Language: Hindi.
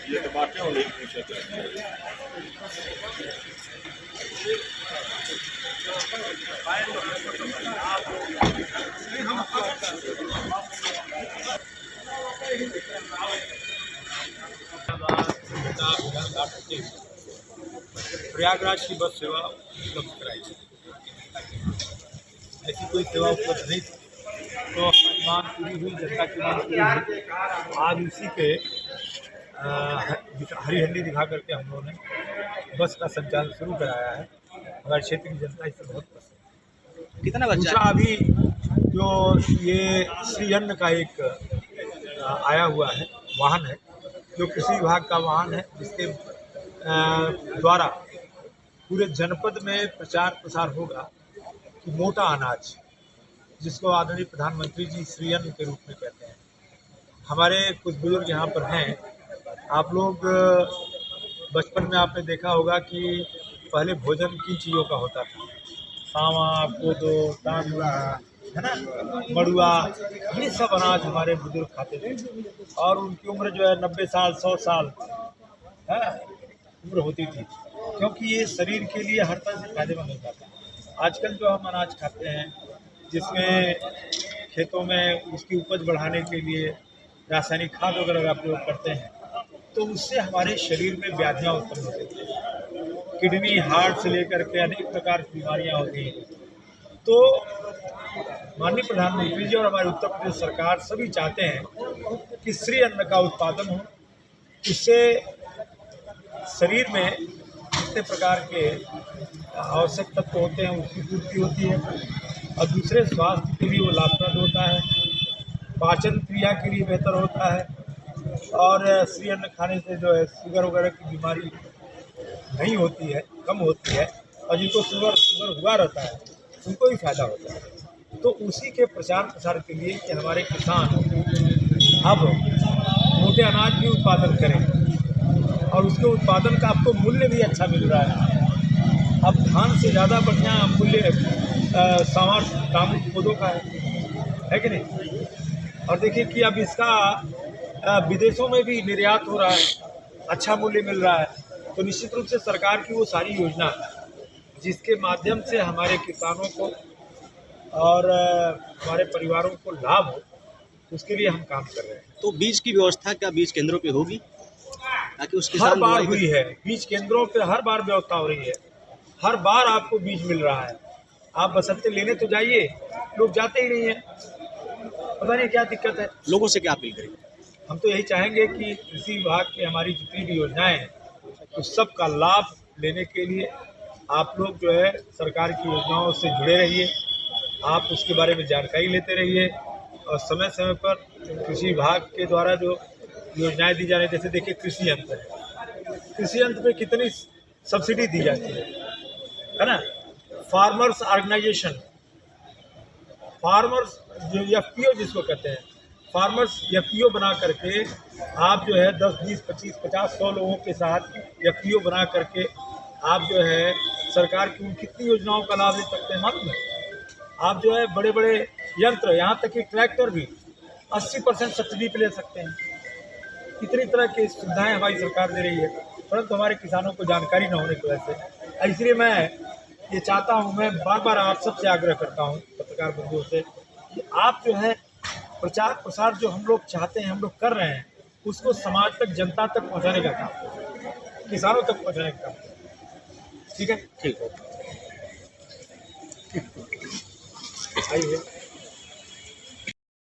ये टमाटर और एक पूछे प्रयागराज की बस सेवा उपलब्ध कराई है। ऐसी कोई सेवा उपलब्ध नहीं थी, तो हमारी मांग पूरी हुई, जनता की मांग पूरी हुई। आज उसी पे हरी झंडी दिखा करके हम लोगों ने बस का संचालन शुरू कराया है। हमारे क्षेत्र की जनता इससे बहुत पसंद है। कितना बच्चा दूसरा अभी जो ये श्री अन्न का एक आया हुआ है वाहन है, जो कृषि विभाग का वाहन है, जिसके द्वारा पूरे जनपद में प्रचार प्रसार होगा कि मोटा अनाज, जिसको आदरणीय प्रधानमंत्री जी श्री अन्न के रूप में कहते हैं। हमारे कुछ बुजुर्ग यहाँ पर हैं, आप लोग बचपन में आपने देखा होगा कि पहले भोजन किन चीज़ों का होता था, सावा, कोदो, तांदुआ, है ना, मड़ुआ, ये सब अनाज हमारे बुजुर्ग खाते थे और उनकी उम्र जो है 90 साल 100 साल है उम्र होती थी, क्योंकि ये शरीर के लिए हर तरह से फायदेमंद होता था। आजकल जो हम अनाज खाते हैं, जिसमें खेतों में उसकी उपज बढ़ाने के लिए रासायनिक खाद वगैरह का प्रयोग करते हैं, तो उससे हमारे शरीर में व्याधियाँ उत्पन्न होती हैं। किडनी, हार्ट से लेकर के अनेक प्रकार की बीमारियाँ होती हैं। तो माननीय प्रधानमंत्री जी और हमारी उत्तर प्रदेश सरकार सभी चाहते हैं कि श्री अन्न का उत्पादन हो, इससे शरीर में जितने प्रकार के आवश्यक तत्व होते हैं उसकी पूर्ति होती है और दूसरे स्वास्थ्य के लिए वो लाभप्रद होता है, पाचन क्रिया के लिए बेहतर होता है और श्री अन्न खाने से जो है शुगर वगैरह की बीमारी नहीं होती है, कम होती है और जिनको शुगर हुआ रहता है उनको भी फायदा होता है। तो उसी के प्रचार प्रसार के लिए कि हमारे किसान अब मोटे अनाज भी उत्पादन करें और उसके उत्पादन का आपको मूल्य भी अच्छा मिल रहा है। अब धान से ज़्यादा बढ़िया मूल्य सावा, तांबू, कोदो का है कि नहीं। और देखिए कि अब इसका विदेशों में भी निर्यात हो रहा है, अच्छा मूल्य मिल रहा है। तो निश्चित रूप से सरकार की वो सारी योजना जिसके माध्यम से हमारे किसानों को और हमारे परिवारों को लाभ हो, उसके लिए हम काम कर रहे हैं। तो बीज की व्यवस्था क्या बीज केंद्रों पे होगी ताकि उस किसान हर बार हुई है, बीज केंद्रों पे हर बार व्यवस्था हो रही है, हर बार आपको बीज मिल रहा है। आप बसंते लेने तो जाइए, लोग जाते ही नहीं हैं, पता नहीं क्या दिक्कत है। लोगों से क्या अपील करेंगे? हम तो यही चाहेंगे कि कृषि विभाग की हमारी जितनी भी योजनाएं हैं उस सब का लाभ लेने के लिए आप लोग जो है सरकार की योजनाओं से जुड़े रहिए, आप उसके बारे में जानकारी लेते रहिए और समय समय पर कृषि विभाग के द्वारा जो योजनाएं दी जा रही है, जैसे देखिए कृषि यंत्र है, कृषि यंत्र पे कितनी सब्सिडी दी जाती है ना। फार्मर्स ऑर्गेनाइजेशन, फार्मर्स जो FPO जिसको कहते हैं, फार्मर्स FPO बना करके आप जो है 10, 20, 25, 50, 100 लोगों के साथ FPO बना करके आप जो है सरकार की उन कितनी योजनाओं का लाभ ले सकते हैं मालूम है। आप जो है बड़े बड़े यंत्र, यहाँ तक कि ट्रैक्टर भी 80% सब्सिडी पे ले सकते हैं। इतनी तरह की सुविधाएं हमारी सरकार दे रही है, परंतु हमारे किसानों को जानकारी न होने की वजह से। इसलिए मैं ये चाहता हूँ, मैं बार बार आप सबसे आग्रह करता हूँ पत्रकार बंधुओं से कि आप जो है प्रचार प्रसार जो हम लोग चाहते हैं, हम लोग कर रहे हैं, उसको समाज तक, जनता तक पहुँचाने का काम, किसानों तक पहुँचाने का काम। ठीक है, ठीक है। आइए।